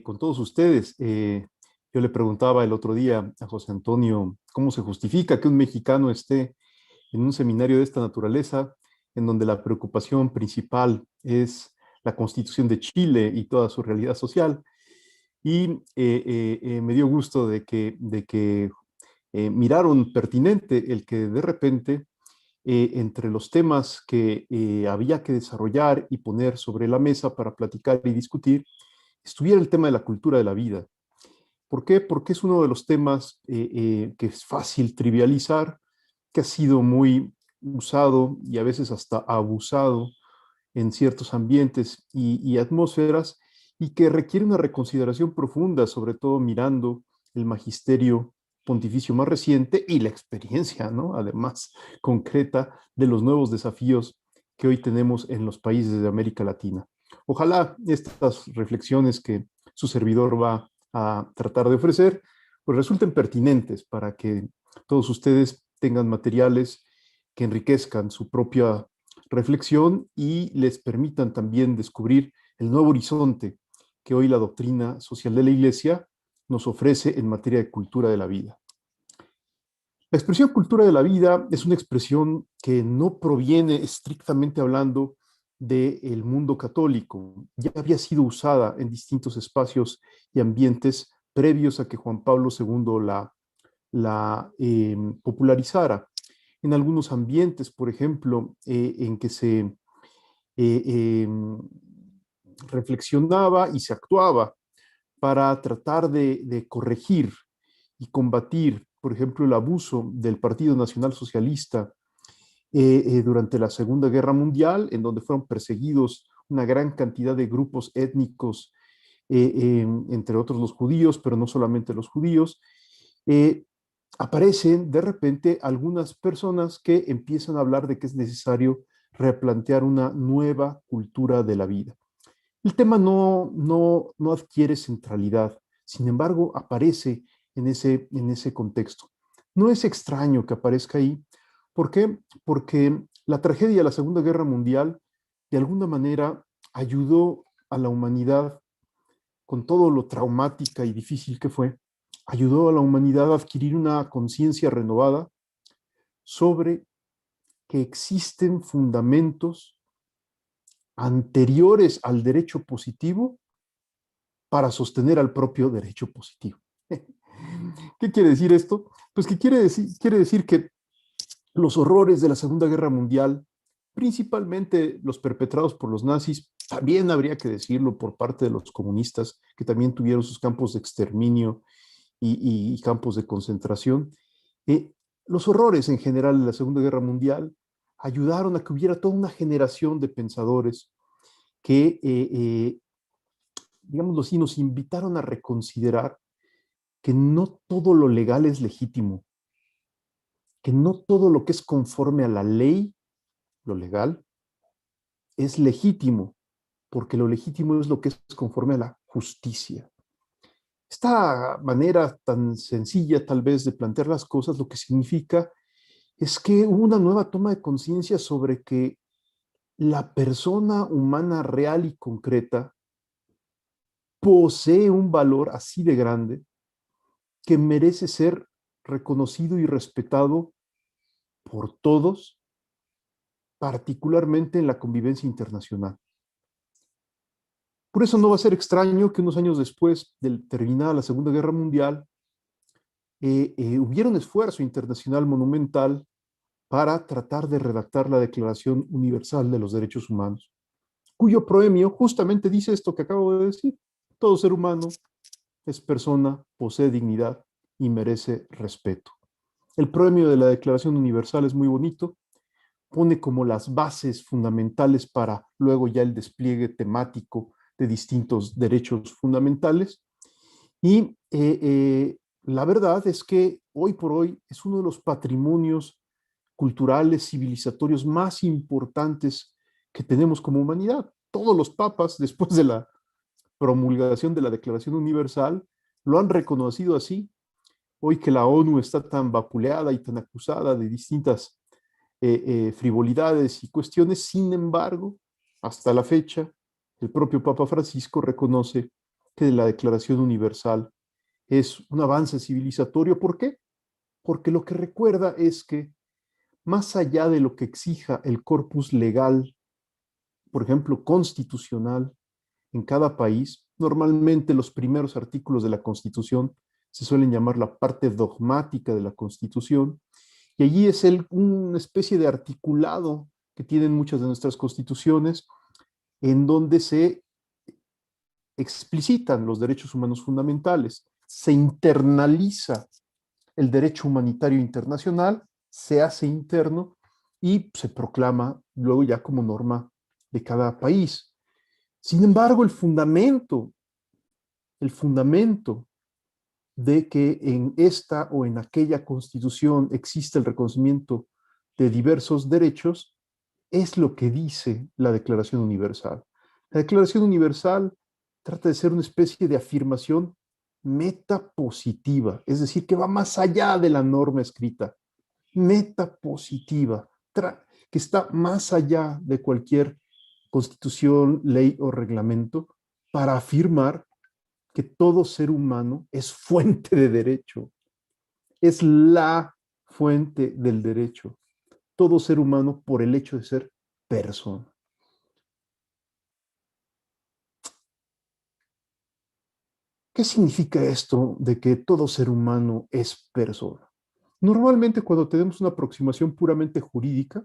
con todos ustedes. Yo le preguntaba el otro día a José Antonio cómo se justifica que un mexicano esté en un seminario de esta naturaleza, en donde la preocupación principal es la Constitución de Chile y toda su realidad social. Y me dio gusto de que miraron pertinente el que de repente, entre los temas que había que desarrollar y poner sobre la mesa para platicar y discutir, estuviera el tema de la cultura de la vida. ¿Por qué? Porque es uno de los temas que es fácil trivializar, que ha sido muy usado y a veces hasta abusado en ciertos ambientes y atmósferas, y que requiere una reconsideración profunda, sobre todo mirando el magisterio pontificio más reciente y la experiencia, ¿no? Además, concreta de los nuevos desafíos que hoy tenemos en los países de América Latina. Ojalá estas reflexiones que su servidor va a tratar de ofrecer, pues resulten pertinentes para que todos ustedes tengan materiales que enriquezcan su propia reflexión y les permitan también descubrir el nuevo horizonte que hoy la doctrina social de la Iglesia nos ofrece en materia de cultura de la vida. La expresión cultura de la vida es una expresión que no proviene estrictamente hablando del mundo católico. Ya había sido usada en distintos espacios y ambientes previos a que Juan Pablo II la popularizara. En algunos ambientes, por ejemplo, en que se eh, reflexionaba y se actuaba para tratar de corregir y combatir, por ejemplo, el abuso del Partido Nacional Socialista durante la Segunda Guerra Mundial, en donde fueron perseguidos una gran cantidad de grupos étnicos, entre otros los judíos, pero no solamente los judíos. eh, Aparecen de repente algunas personas que empiezan a hablar de que es necesario replantear una nueva cultura de la vida. El tema no adquiere centralidad, sin embargo, aparece en ese contexto. No es extraño que aparezca ahí. ¿Por qué? Porque la tragedia de la Segunda Guerra Mundial, de alguna manera, ayudó a la humanidad, con todo lo traumática y difícil que fue, ayudó a la humanidad a adquirir una conciencia renovada sobre que existen fundamentos anteriores al derecho positivo para sostener al propio derecho positivo. ¿Qué quiere decir esto? Pues que quiere decir que los horrores de la Segunda Guerra Mundial, principalmente los perpetrados por los nazis, también habría que decirlo por parte de los comunistas, que también tuvieron sus campos de exterminio y campos de concentración. Eh, los horrores en general de la Segunda Guerra Mundial ayudaron a que hubiera toda una generación de pensadores que, digámoslo así, nos invitaron a reconsiderar que no todo lo legal es legítimo, que no todo lo que es conforme a la ley, lo legal, es legítimo, porque lo legítimo es lo que es conforme a la justicia. Esta manera tan sencilla tal vez de plantear las cosas lo que significa es que hubo una nueva toma de conciencia sobre que la persona humana real y concreta posee un valor así de grande que merece ser reconocido y respetado por todos, particularmente en la convivencia internacional. Por eso no va a ser extraño que unos años después de terminada la Segunda Guerra Mundial, hubiera un esfuerzo internacional monumental para tratar de redactar la Declaración Universal de los Derechos Humanos, cuyo proemio justamente dice esto que acabo de decir: todo ser humano es persona, posee dignidad y merece respeto. El proemio de la Declaración Universal es muy bonito, pone como las bases fundamentales para luego ya el despliegue temático de distintos derechos fundamentales. Y la verdad es que hoy por hoy es uno de los patrimonios culturales, civilizatorios más importantes que tenemos como humanidad. Todos los papas, después de la promulgación de la Declaración Universal, lo han reconocido así. Hoy que la ONU está tan vapuleada y tan acusada de distintas frivolidades y cuestiones, sin embargo, hasta la fecha, el propio Papa Francisco reconoce que la Declaración Universal es un avance civilizatorio. ¿Por qué? Porque lo que recuerda es que más allá de lo que exija el corpus legal, por ejemplo, constitucional, en cada país, normalmente los primeros artículos de la Constitución se suelen llamar la parte dogmática de la Constitución, y allí es una especie de articulado que tienen muchas de nuestras constituciones, en donde se explicitan los derechos humanos fundamentales, se internaliza el derecho humanitario internacional, se hace interno y se proclama luego ya como norma de cada país. Sin embargo, el fundamento de que en esta o en aquella constitución existe el reconocimiento de diversos derechos es lo que dice la Declaración Universal. La Declaración Universal trata de ser una especie de afirmación metapositiva, es decir, que va más allá de la norma escrita, metapositiva, que está más allá de cualquier constitución, ley o reglamento, para afirmar que todo ser humano es fuente de derecho, es la fuente del derecho. Todo ser humano por el hecho de ser persona. ¿Qué significa esto de que todo ser humano es persona? Normalmente cuando tenemos una aproximación puramente jurídica,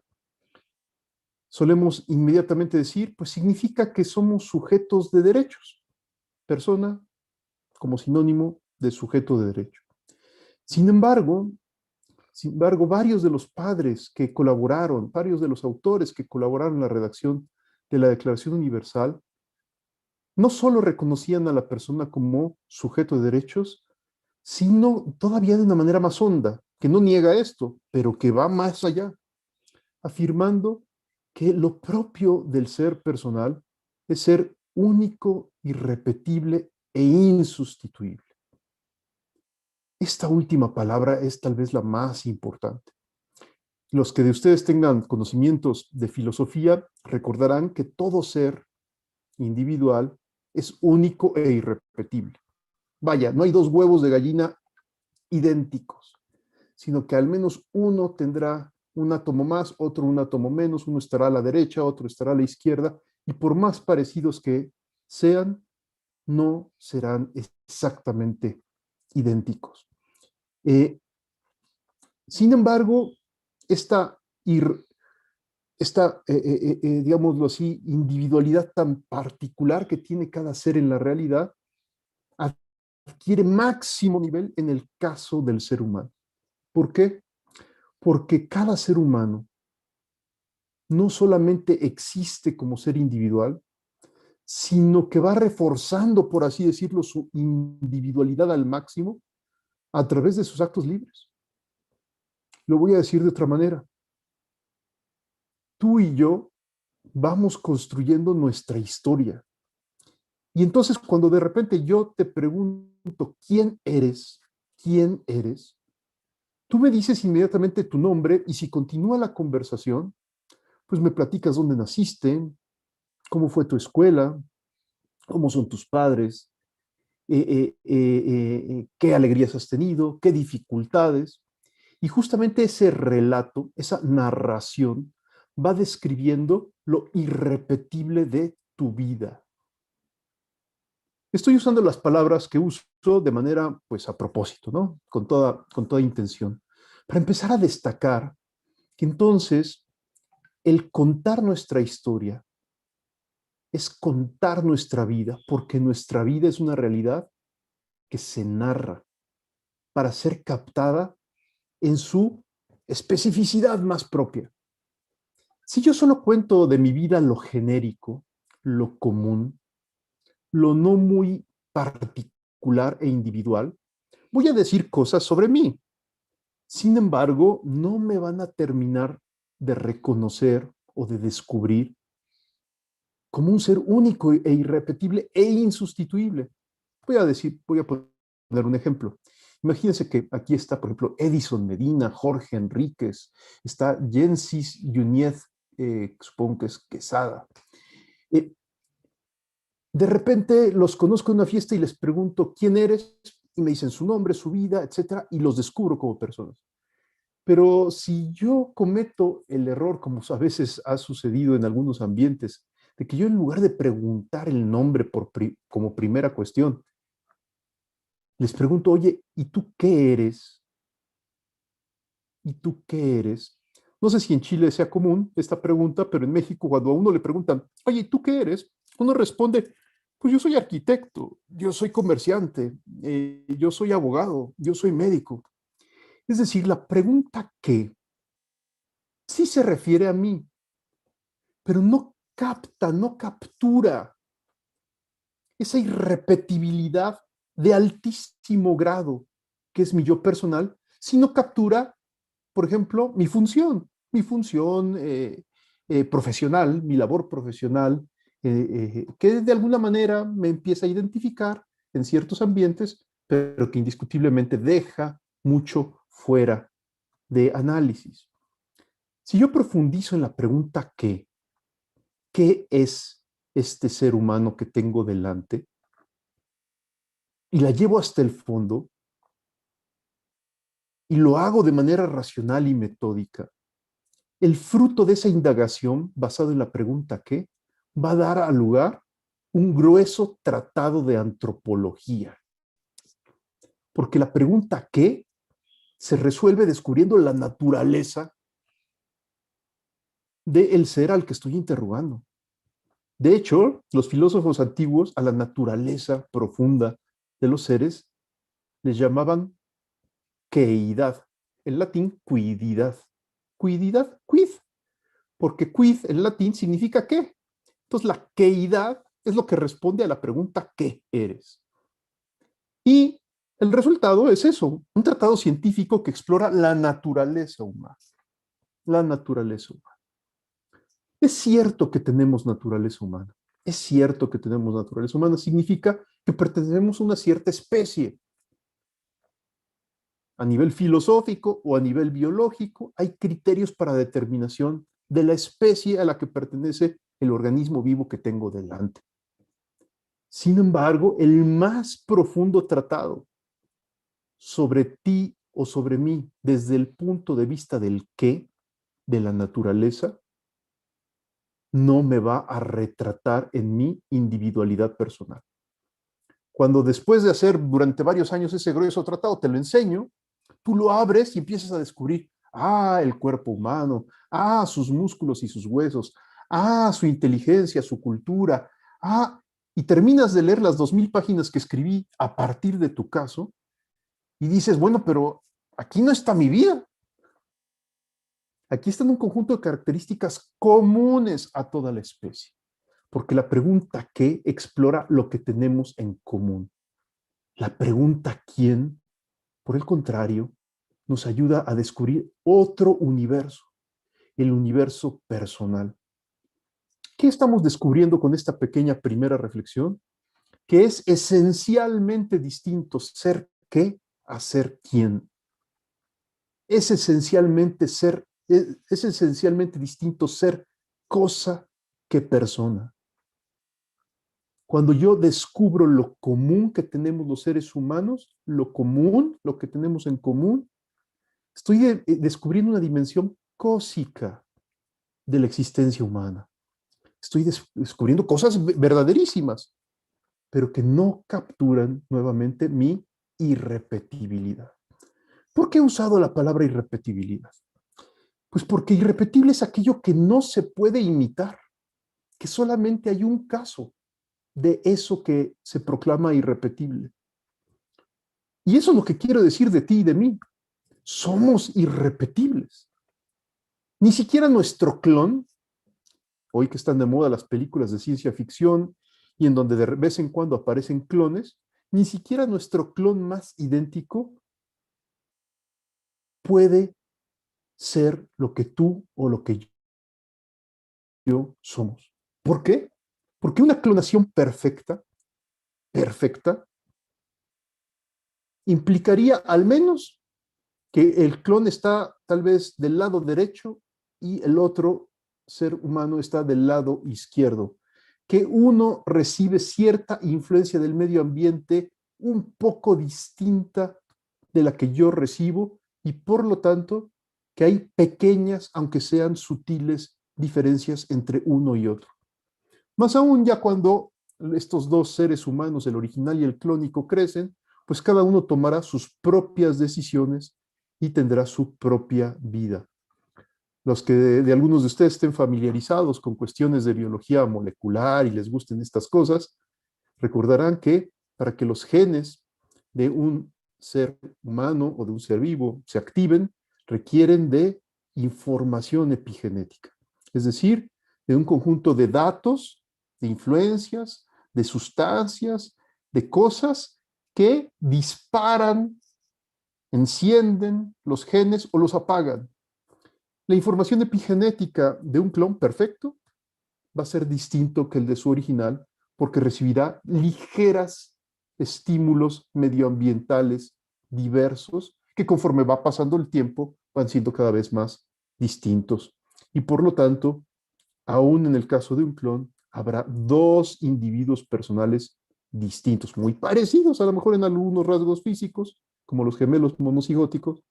solemos inmediatamente decir, pues significa que somos sujetos de derechos. Persona como sinónimo de sujeto de derecho. Sin embargo, varios de los padres que colaboraron, varios de los autores que colaboraron en la redacción de la Declaración Universal, no solo reconocían a la persona como sujeto de derechos, sino todavía de una manera más honda, que no niega esto, pero que va más allá, afirmando que lo propio del ser personal es ser único, irrepetible e insustituible. Esta última palabra es tal vez la más importante. Los que de ustedes tengan conocimientos de filosofía recordarán que todo ser individual es único e irrepetible. Vaya, no hay dos huevos de gallina idénticos, sino que al menos uno tendrá un átomo más, otro un átomo menos, uno estará a la derecha, otro estará a la izquierda, y por más parecidos que sean, no serán exactamente idénticos. Eh, Sin embargo, esta, digámoslo así, individualidad tan particular que tiene cada ser en la realidad, adquiere máximo nivel en el caso del ser humano. ¿Por qué? Porque cada ser humano no solamente existe como ser individual, sino que va reforzando, por así decirlo, su individualidad al máximo a través de sus actos libres. Lo voy a decir de otra manera. Tú y yo vamos construyendo nuestra historia. Y entonces cuando de repente yo te pregunto, ¿quién eres? ¿Quién eres? Tú me dices inmediatamente tu nombre y si continúa la conversación, pues me platicas dónde naciste, cómo fue tu escuela, cómo son tus padres, qué alegrías has tenido, qué dificultades. Y justamente ese relato, esa narración, va describiendo lo irrepetible de tu vida. Estoy usando las palabras que uso de manera, pues, a propósito, ¿no? Con toda intención. Para empezar a destacar que entonces el contar nuestra historia es contar nuestra vida, porque nuestra vida es una realidad que se narra para ser captada en su especificidad más propia. Si yo solo cuento de mi vida lo genérico, lo común, lo no muy particular e individual, voy a decir cosas sobre mí. Sin embargo, no me van a terminar de reconocer o de descubrir como un ser único e irrepetible e insustituible. Voy a poner un ejemplo. Imagínense que aquí está, por ejemplo, Edison Medina, Jorge Enríquez, está Yensis Yúñez, supongo que es Quesada. Eh, De repente los conozco en una fiesta y les pregunto quién eres y me dicen su nombre, su vida, etcétera, y los descubro como personas. Pero si yo cometo el error, como a veces ha sucedido en algunos ambientes, de que yo en lugar de preguntar el nombre como primera cuestión, les pregunto, oye, ¿y tú qué eres? ¿Y tú qué eres? No sé si en Chile sea común esta pregunta, pero en México cuando a uno le preguntan, oye, ¿y tú qué eres? Uno responde, pues yo soy arquitecto, yo soy comerciante, yo soy abogado, yo soy médico. Es decir, la pregunta ¿qué? Sí se refiere a mí, pero no capta, no captura esa irrepetibilidad de altísimo grado que es mi yo personal, sino captura, por ejemplo, mi función profesional, mi labor profesional, que de alguna manera me empieza a identificar en ciertos ambientes, pero que indiscutiblemente deja mucho fuera de análisis. Si yo profundizo en la pregunta ¿qué es este ser humano que tengo delante? Y la llevo hasta el fondo y lo hago de manera racional y metódica, el fruto de esa indagación basado en la pregunta ¿qué? Va a dar al lugar un grueso tratado de antropología. Porque la pregunta ¿qué? Se resuelve descubriendo la naturaleza del ser al que estoy interrogando. De hecho, los filósofos antiguos a la naturaleza profunda de los seres les llamaban queidad. En latín, quididad. Quididad, quid, porque quid en latín significa qué. Entonces, la queidad es lo que responde a la pregunta ¿qué eres? Y el resultado es eso, un tratado científico que explora la naturaleza humana. La naturaleza humana. Es cierto que tenemos naturaleza humana. Es cierto que tenemos naturaleza humana. Significa que pertenecemos a una cierta especie. A nivel filosófico o a nivel biológico, hay criterios para determinación de la especie a la que pertenece el organismo vivo que tengo delante. Sin embargo, el más profundo tratado sobre ti o sobre mí desde el punto de vista del qué, de la naturaleza, no me va a retratar en mi individualidad personal. Cuando después de hacer durante varios años ese grueso tratado te lo enseño, tú lo abres y empiezas a descubrir, el cuerpo humano, sus músculos y sus huesos, su inteligencia, su cultura, y terminas de leer las 2000 páginas que escribí a partir de tu caso y dices, bueno, pero aquí no está mi vida. Aquí están un conjunto de características comunes a toda la especie, porque la pregunta ¿qué? Explora lo que tenemos en común. La pregunta ¿quién? Por el contrario, nos ayuda a descubrir otro universo, el universo personal. ¿Qué estamos descubriendo con esta pequeña primera reflexión? Que es esencialmente distinto ser qué a ser quién. Es esencialmente es esencialmente distinto ser cosa que persona. Cuando yo descubro lo común que tenemos los seres humanos, lo común, lo que tenemos en común, estoy descubriendo una dimensión cósmica de la existencia humana. Estoy descubriendo cosas verdaderísimas, pero que no capturan nuevamente mi irrepetibilidad. ¿Por qué he usado la palabra irrepetibilidad? Pues porque irrepetible es aquello que no se puede imitar, que solamente hay un caso de eso que se proclama irrepetible. Y eso es lo que quiero decir de ti y de mí. Somos irrepetibles. Ni siquiera nuestro clon, hoy que están de moda las películas de ciencia ficción y en donde de vez en cuando aparecen clones, ni siquiera nuestro clon más idéntico puede ser lo que tú o lo que yo somos. ¿Por qué? Porque una clonación perfecta, implicaría al menos que el clon está tal vez del lado derecho y el otro ser humano está del lado izquierdo, que uno recibe cierta influencia del medio ambiente un poco distinta de la que yo recibo y por lo tanto que hay pequeñas, aunque sean sutiles, diferencias entre uno y otro. Más aún ya cuando estos dos seres humanos, el original y el clónico, crecen, pues cada uno tomará sus propias decisiones y tendrá su propia vida. Los que de algunos de ustedes estén familiarizados con cuestiones de biología molecular y les gusten estas cosas, recordarán que para que los genes de un ser humano o de un ser vivo se activen, requieren de información epigenética, es decir, de un conjunto de datos, de influencias, de sustancias, de cosas que disparan, encienden los genes o los apagan. La información epigenética de un clon perfecto va a ser distinto que el de su original porque recibirá ligeras estímulos medioambientales diversos que conforme va pasando el tiempo van siendo cada vez más distintos. Y por lo tanto, aún en el caso de un clon, habrá dos individuos personales distintos, muy parecidos a lo mejor en algunos rasgos físicos, como los gemelos monocigóticos,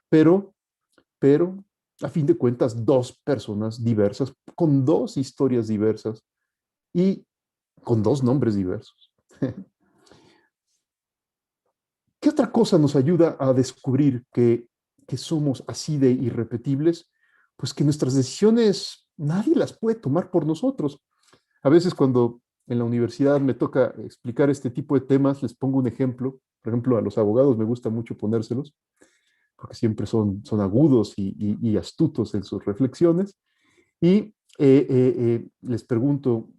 pero, pero a fin de cuentas, dos personas diversas, con dos historias diversas y con dos nombres diversos. ¿Qué otra cosa nos ayuda a descubrir que somos así de irrepetibles? Pues que nuestras decisiones nadie las puede tomar por nosotros. A veces cuando en la universidad me toca explicar este tipo de temas, les pongo un ejemplo. Por ejemplo, a los abogados me gusta mucho ponérselos, porque siempre son agudos y astutos en sus reflexiones. Y les pregunto,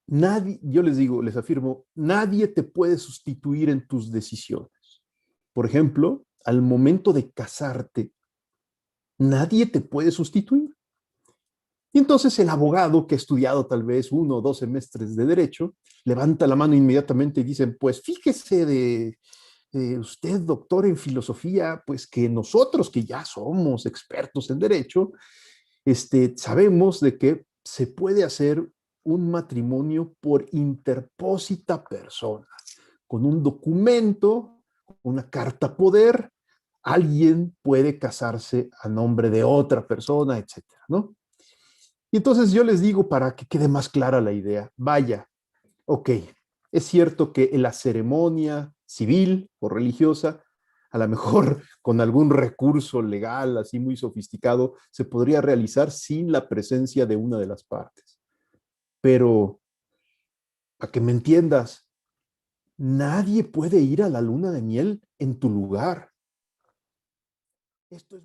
nadie, yo les digo, les afirmo, nadie te puede sustituir en tus decisiones. Por ejemplo, al momento de casarte, nadie te puede sustituir. Y entonces el abogado que ha estudiado tal vez 1 o 2 semestres de derecho, levanta la mano inmediatamente y dice, pues fíjese de usted, doctor en filosofía, pues que nosotros que ya somos expertos en derecho, sabemos de que se puede hacer un matrimonio por interpósita persona, con un documento, una carta poder, alguien puede casarse a nombre de otra persona, etcétera, ¿no? Y entonces yo les digo para que quede más clara la idea, vaya, ok, es cierto que en la ceremonia civil o religiosa, a lo mejor con algún recurso legal así muy sofisticado, se podría realizar sin la presencia de una de las partes. Pero, para que me entiendas, nadie puede ir a la luna de miel en tu lugar. Esto es